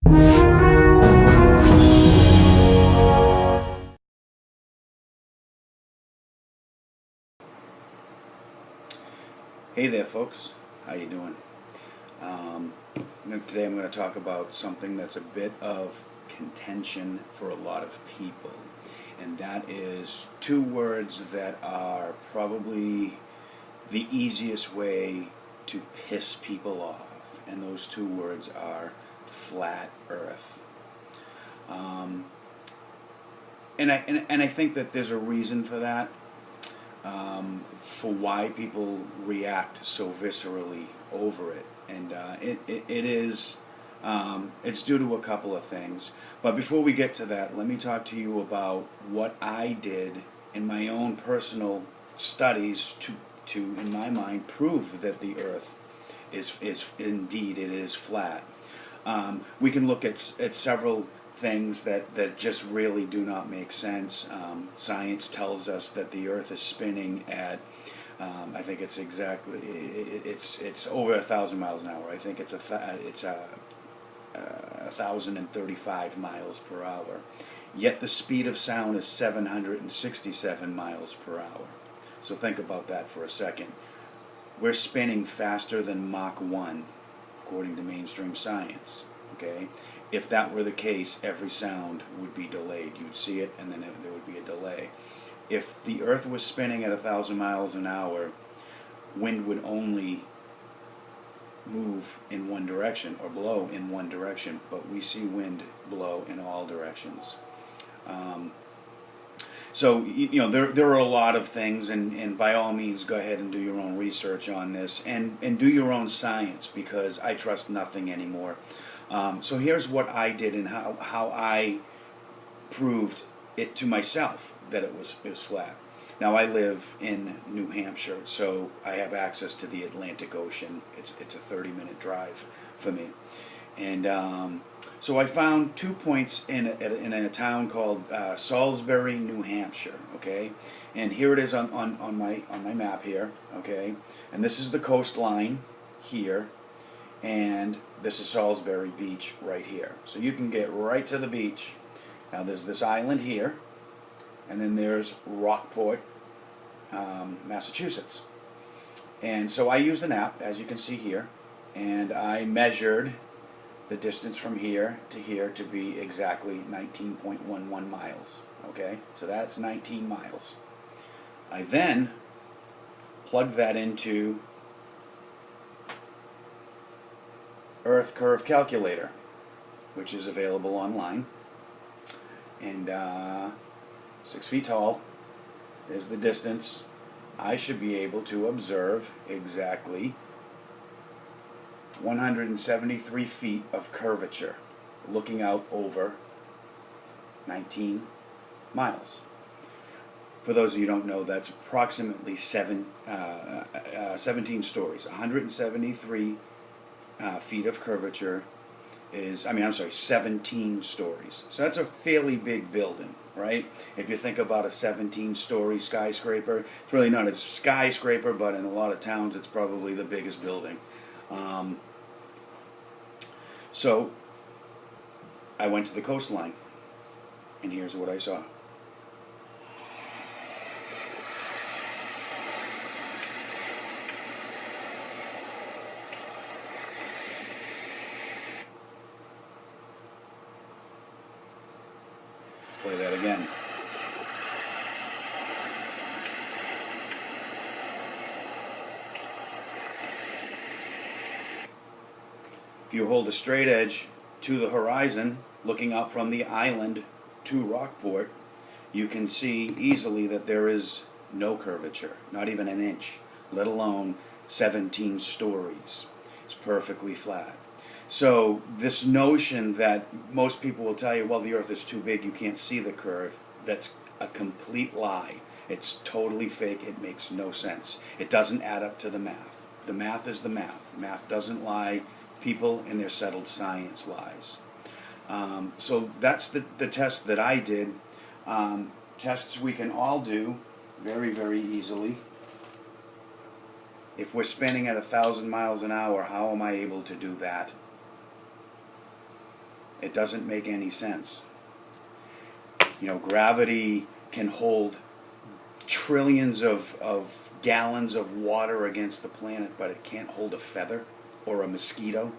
Hey there, folks. How you doing? Um, Today I'm going to talk about something that's a bit of contention for a lot of people, and that is two words that are probably the easiest way to piss people off, and those two words are flat Earth. Um, and I think that there's a reason for that. For why people react so viscerally over it, and it is it's due to a couple of things. But before we get to that, let me talk to you about what I did in my own personal studies to in my mind prove that the Earth is indeed it is flat. We can look at several things that just really do not make sense. Science tells us that the Earth is spinning at I think it's exactly it's over 1,000 miles an hour. I think it's 1,035 miles per hour. Yet the speed of sound is 767 miles per hour. So think about that for a second. We're spinning faster than Mach 1, according to mainstream science. Okay, if that were the case, every sound would be delayed. You'd see it, and then there would be a delay. If the Earth was spinning at 1,000 miles an hour, wind would only move in one direction or blow in one direction, but we see wind blow in all directions. So there are a lot of things, and by all means go ahead and do your own research on this, and do your own science, because I trust nothing anymore. So here's what I did and how I proved it to myself that it was flat. Now I live in New Hampshire, so I have access to the Atlantic Ocean. It's a 30-minute drive for me, and so I found 2 points in a town called Salisbury, New Hampshire. Okay, and here it is on my map here. Okay, and this is the coastline here, and this is Salisbury Beach right here. So you can get right to the beach. Now there's this island here, and then there's Rockport, Massachusetts. And so I used an app, as you can see here, and I measured the distance from here to be exactly 19.11 miles. Okay, so that's 19 miles. I then plugged that into Earth Curve Calculator, which is available online, and 6 feet tall is the distance. I should be able to observe exactly 173 feet of curvature looking out over 19 miles. For those of you who don't know, that's approximately 17 stories. 173 feet of curvature is, 17 stories. So that's a fairly big building, right? If you think about a 17-story skyscraper, it's really not a skyscraper, but in a lot of towns it's probably the biggest building. So I went to the coastline, and here's what I saw. Play that again. If you hold a straight edge to the horizon, looking out from the island to Rockport, you can see easily that there is no curvature, not even an inch, let alone 17 stories. It's perfectly flat. So this notion that most people will tell you, well, the Earth is too big, you can't see the curve, that's a complete lie. It's totally fake. It makes no sense. It doesn't add up to the math. The math is the math. Math doesn't lie. People and their settled science lies. So that's the test that I did. Tests we can all do very, very easily. If we're spinning at 1,000 miles an hour, how am I able to do that? It doesn't make any sense. You know, gravity can hold trillions of gallons of water against the planet, but it can't hold a feather or a mosquito.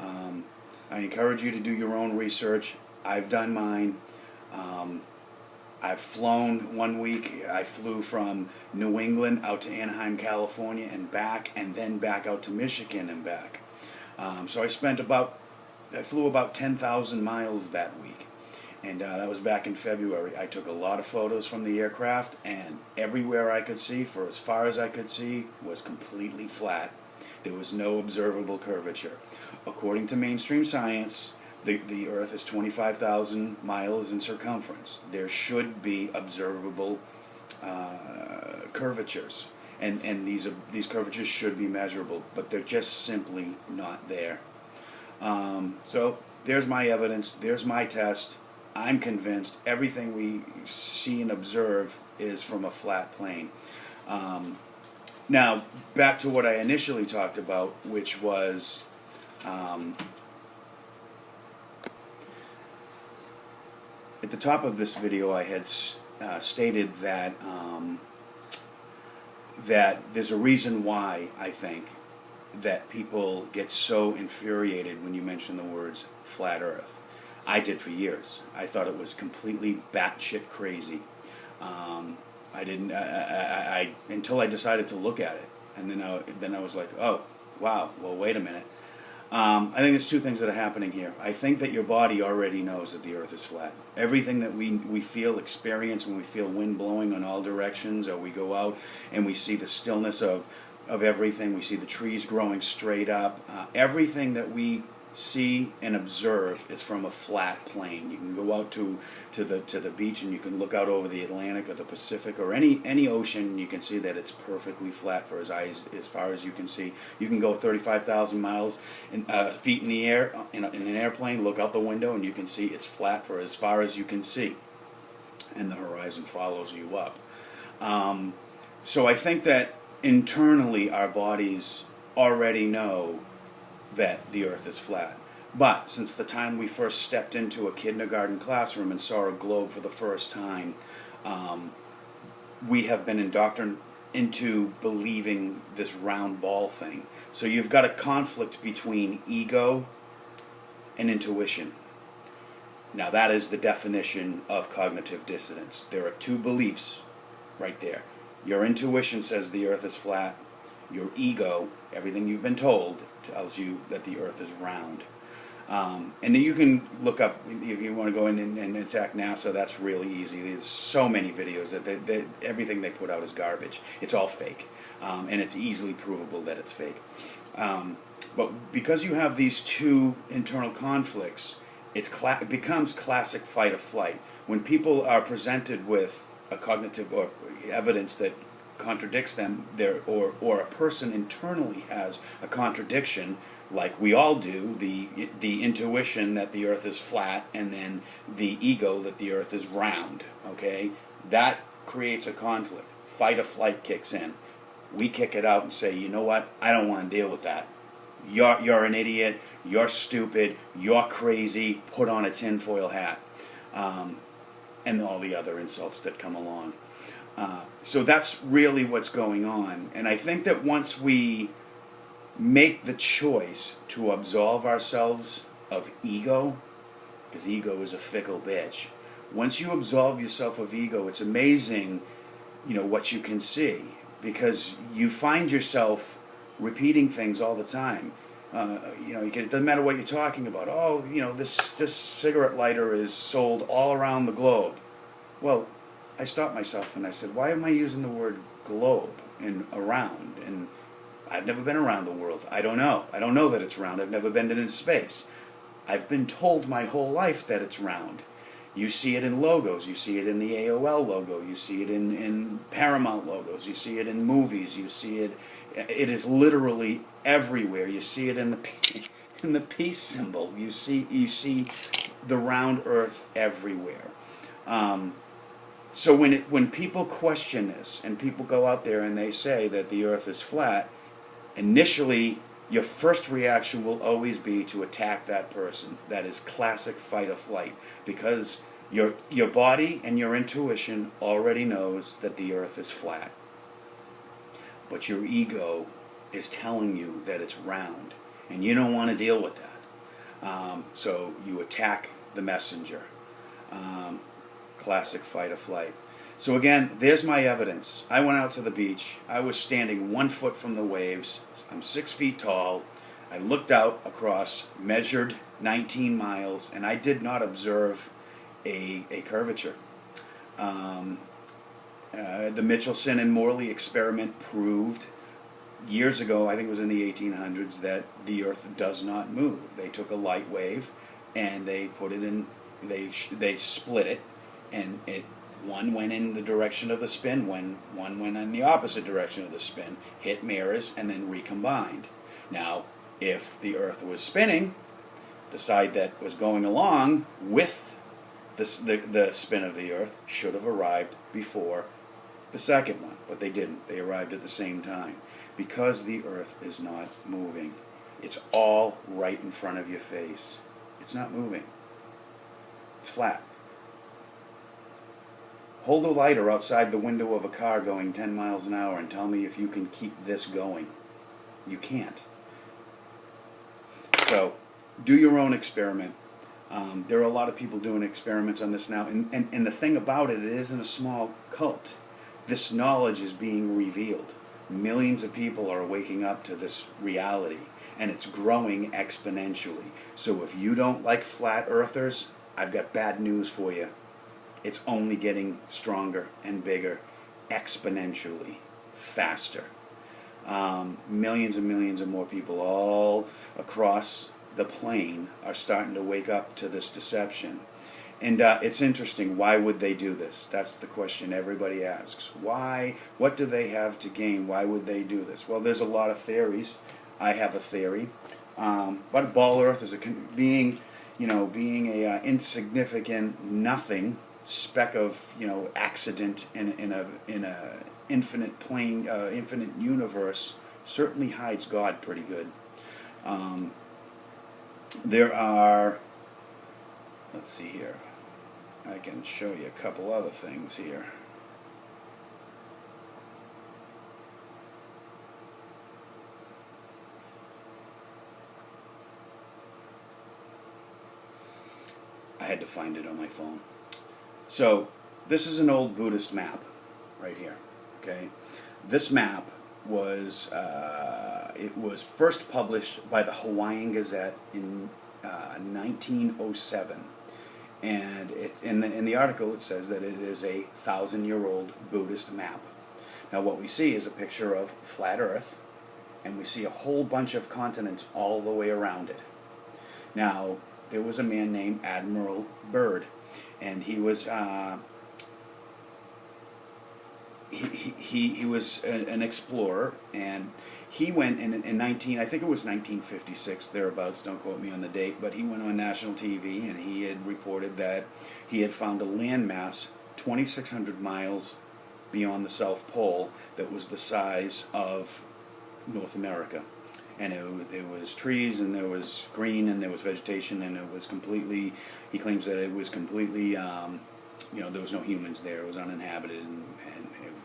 I encourage you to do your own research. I've done mine. I've flown 1 week. I flew from New England out to Anaheim, California, and back, and then back out to Michigan and back. So I flew about 10,000 miles that week, and that was back in February. I took a lot of photos from the aircraft, and everywhere I could see, for as far as I could see, was completely flat. There was no observable curvature. According to mainstream science, the Earth is 25,000 miles in circumference. There should be observable curvatures, and these curvatures should be measurable, but they're just simply not there. So there's my evidence. There's my test. I'm convinced everything we see and observe is from a flat plane. Now, back to what I initially talked about, which was at the top of this video, I had stated that that there's a reason why I think that people get so infuriated when you mention the words flat Earth. I did for years. I thought it was completely batshit crazy. I didn't. I until I decided to look at it, and then I was like, oh, wow. Well, wait a minute. I think there's two things that are happening here. I think that your body already knows that the Earth is flat. Everything that we feel, experience when we feel wind blowing in all directions, or we go out and we see the stillness of everything. We see the trees growing straight up. Everything that we see and observe is from a flat plane. You can go out to the beach and you can look out over the Atlantic or the Pacific or any ocean, and you can see that it's perfectly flat for as far as you can see. You can go 35,000 miles feet in the air in an airplane, look out the window, and you can see it's flat for as far as you can see, and the horizon follows you up. So I think that internally our bodies already know that the Earth is flat. But since the time we first stepped into a kindergarten classroom and saw a globe for the first time, we have been indoctrinated into believing this round ball thing. So you've got a conflict between ego and intuition. Now that is the definition of cognitive dissonance. There are two beliefs right there. Your intuition says the Earth is flat. Your ego, everything you've been told, tells you that the Earth is round. And then you can look up, if you want to go in and attack NASA, that's really easy. There's so many videos that everything they put out is garbage. It's all fake. And it's easily provable that it's fake. But because you have these two internal conflicts, it becomes classic fight or flight. When people are presented with a cognitive or evidence that contradicts them, or a person internally has a contradiction, like we all do, the intuition that the Earth is flat, and then the ego that the Earth is round, okay? That creates a conflict. Fight or flight kicks in. We kick it out and say, you know what, I don't want to deal with that. You're an idiot, you're stupid, you're crazy, put on a tinfoil hat, and all the other insults that come along. So that's really what's going on. And I think that once we make the choice to absolve ourselves of ego, because ego is a fickle bitch, once you absolve yourself of ego, it's amazing, what you can see, because you find yourself repeating things all the time. It doesn't matter what you're talking about. Oh, this cigarette lighter is sold all around the globe. Well, I stopped myself and I said, why am I using the word globe and around? And I've never been around the world. I don't know. I don't know that it's round. I've never been in space. I've been told my whole life that it's round. You see it in logos. You see it in the AOL logo. You see it in Paramount logos. You see it in movies. You see it. It is literally everywhere. You see it in the peace symbol. You see the round Earth everywhere. So when people question this, and people go out there and they say that the Earth is flat, initially your first reaction will always be to attack that person. That is classic fight or flight, because your body and your intuition already knows that the earth is flat. But your ego is telling you that it's round, and you don't want to deal with that. So you attack the messenger. Classic fight or flight. So again, there's my evidence. I went out to the beach. I was standing 1 foot from the waves. I'm 6 feet tall. I looked out across, measured 19 miles, and I did not observe a curvature. The Michelson and Morley experiment proved years ago, I think it was in the 1800s, that the Earth does not move. They took a light wave and they put it in, they split it, and one went in the direction of the spin, one went in the opposite direction of the spin, hit mirrors, and then recombined. Now, if the Earth was spinning, the side that was going along with the spin of the Earth should have arrived before the second one, but they didn't. They arrived at the same time. Because the Earth is not moving. It's all right in front of your face. It's not moving. It's flat. Hold a lighter outside the window of a car going 10 miles an hour and tell me if you can keep this going. You can't. So, do your own experiment. There are a lot of people doing experiments on this now, and the thing about it, it isn't a small cult. This knowledge is being revealed. Millions of people are waking up to this reality, and it's growing exponentially. So if you don't like flat earthers, I've got bad news for you. It's only getting stronger and bigger, exponentially, faster. Millions and millions of more people all across the plane are starting to wake up to this deception. And it's interesting, why would they do this? That's the question everybody asks. Why? What do they have to gain? Why would they do this? Well, there's a lot of theories. I have a theory. But ball Earth is being a insignificant nothing speck of accident in a infinite plane, infinite universe, certainly hides God pretty good. There are, let's see here, I can show you a couple other things here. I had to find it on my phone. So this is an old Buddhist map right here. Okay, this map was it was first published by the Hawaiian Gazette in 1907, and it's in the article it says that it is a 1,000-year-old Buddhist map. Now what we see is a picture of flat Earth, and we see a whole bunch of continents all the way around it. Now there was a man named Admiral Byrd, and he was he was an explorer, and he went in I think it was 1956 thereabouts, don't quote me on the date, but he went on national TV and he had reported that he had found a landmass 2,600 miles beyond the South Pole that was the size of North America. And there was trees, and there was green, and there was vegetation, and it was completely, he claims that it was completely, there was no humans there, it was uninhabited, and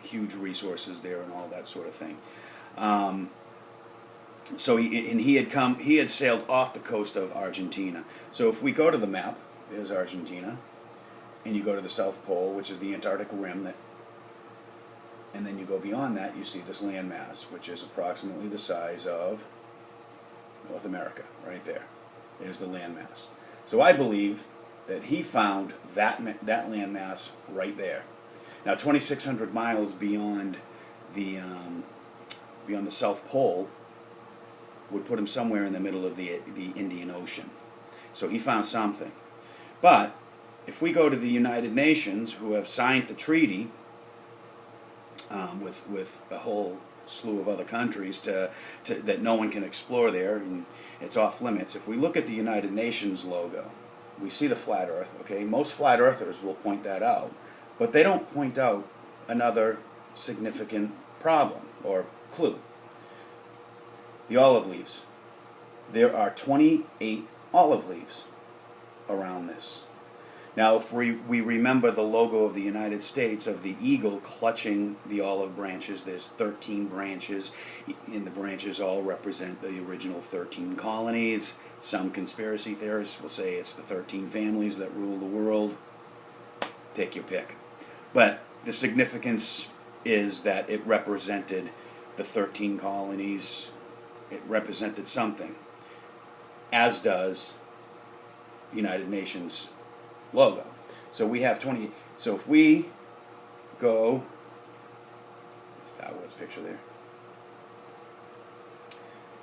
huge resources there and all that sort of thing. So he had sailed off the coast of Argentina. So if we go to the map, there's Argentina, and you go to the South Pole, which is the Antarctic rim, and then you go beyond that, you see this landmass, which is approximately the size of North America, right there. There's the landmass. So I believe that he found that landmass right there. Now, 2,600 miles beyond the South Pole would put him somewhere in the middle of the Indian Ocean. So he found something. But if we go to the United Nations, who have signed the treaty with a whole slew of other countries that no one can explore there, and it's off limits. If we look at the United Nations logo, we see the flat Earth. Okay, most flat earthers will point that out, but they don't point out another significant problem or clue. The olive leaves. there are 28 olive leaves around this. Now, if we remember the logo of the United States, of the eagle clutching the olive branches, there's 13 branches, and the branches all represent the original 13 colonies. Some conspiracy theorists will say it's the 13 families that rule the world. Take your pick. But the significance is that it represented the 13 colonies. It represented something, as does United Nations logo. So we have 20. So if we go, Star Wars picture there,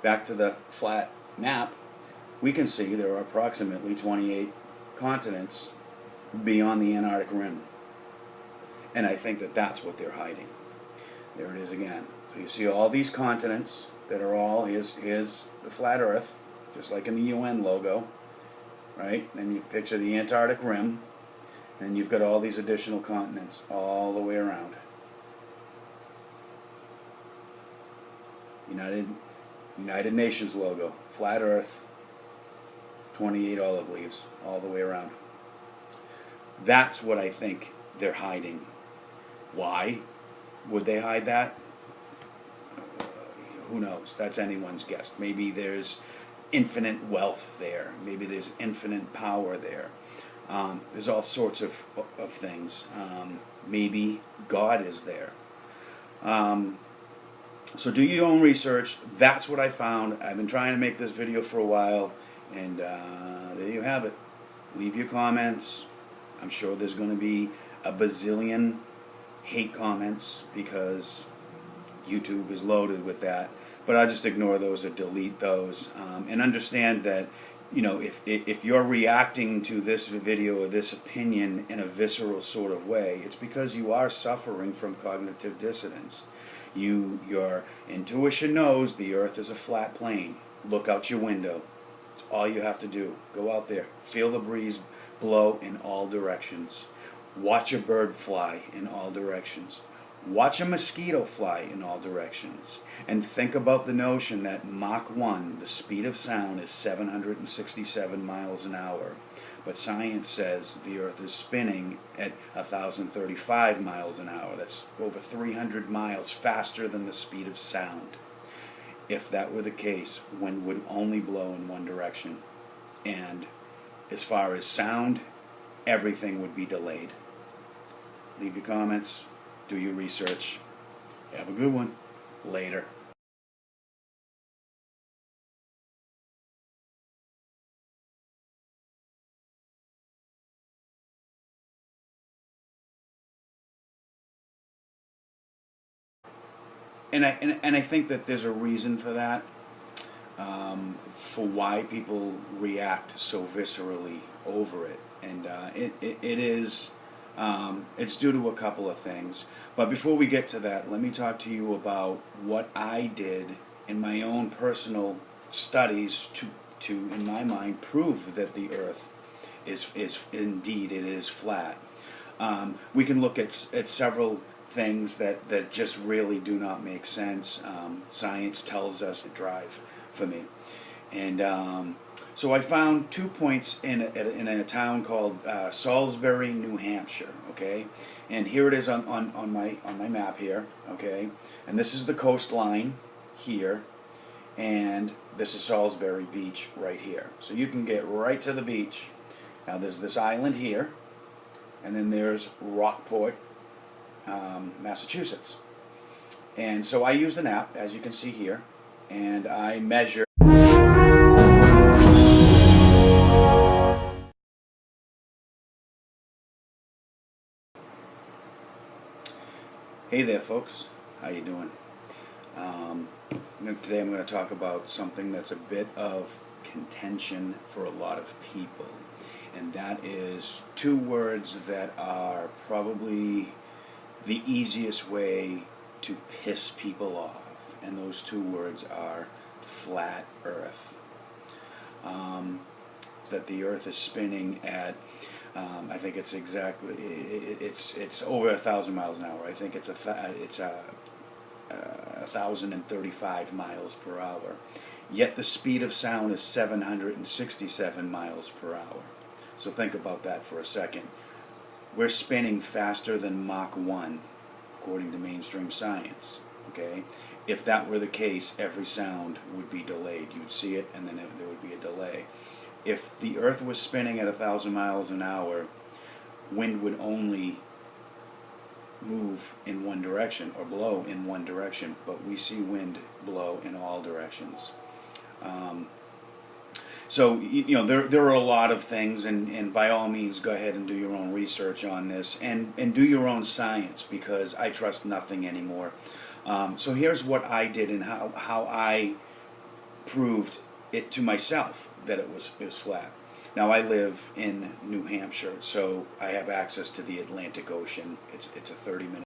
back to the flat map, we can see there are approximately 28 continents beyond the Antarctic rim. And I think that that's what they're hiding. There it is again. So you see all these continents that are all, here's the flat Earth, just like in the UN logo, right? Then you picture the Antarctic rim, and you've got all these additional continents all the way around. United Nations logo, flat Earth, 28 olive leaves all the way around. That's what I think they're hiding. Why would they hide that? Who knows? That's anyone's guess. Maybe there's infinite wealth there. Maybe there's infinite power there. There's all sorts of things. Maybe God is there. So do your own research. That's what I found. I've been trying to make this video for a while, and there you have it. Leave your comments. I'm sure there's going to be a bazillion hate comments because YouTube is loaded with that. But I just ignore those or delete those, and understand that, you know, if you're reacting to this video or this opinion in a visceral sort of way, it's because you are suffering from cognitive dissonance. Your intuition knows the earth is a flat plane. Look out your window. It's all you have to do. Go out there. Feel the breeze blow in all directions. Watch a bird fly in all directions. Watch a mosquito fly in all directions. And think about the notion that Mach 1, the speed of sound, is 767 miles an hour. But science says the Earth is spinning at 1,035 miles an hour. That's over 300 miles faster than the speed of sound. If that were the case, wind would only blow in one direction. And as far as sound, everything would be delayed. Leave your comments. Do your research. Have a good one. Later. And I think that there's a reason for that, for why people react so viscerally over it, and it is. It's due to a couple of things. But before we get to that, let me talk to you about what I did in my own personal studies to in my mind, prove that the Earth is indeed, it is flat. We can look at several things that just really do not make sense. Science tells us to drive for me. And so I found 2 points in a town called Salisbury, New Hampshire. Okay, and here it is on my map here. Okay, and this is the coastline here, and this is Salisbury Beach right here. So you can get right to the beach. Now there's this island here, and then there's Rockport, Massachusetts. And so I used an app, as you can see here, and I measured. Hey there, folks. How you doing? Today I'm going to talk about something that's a bit of contention for a lot of people, and that is 2 words that are probably the easiest way to piss people off, and those 2 words are flat Earth. That the Earth is spinning at I think it's exactly it's over 1,000 miles an hour. I think it's 1,035 miles per hour, yet the speed of sound is 767 miles per hour. So think about that for a second. We're spinning faster than Mach 1, according to mainstream science. Okay? If that were the case, every sound would be delayed. You'd see it, and then there would be a delay. If the Earth was spinning at 1,000 miles an hour, wind would only move in one direction or blow in one direction, but we see wind blow in all directions. So there are a lot of things, and by all means, go ahead and do your own research on this, and do your own science, because I trust nothing anymore. So here's what I did and how I proved it to myself that it was flat. Now I live in New Hampshire, so I have access to the Atlantic Ocean. It's a 30-minute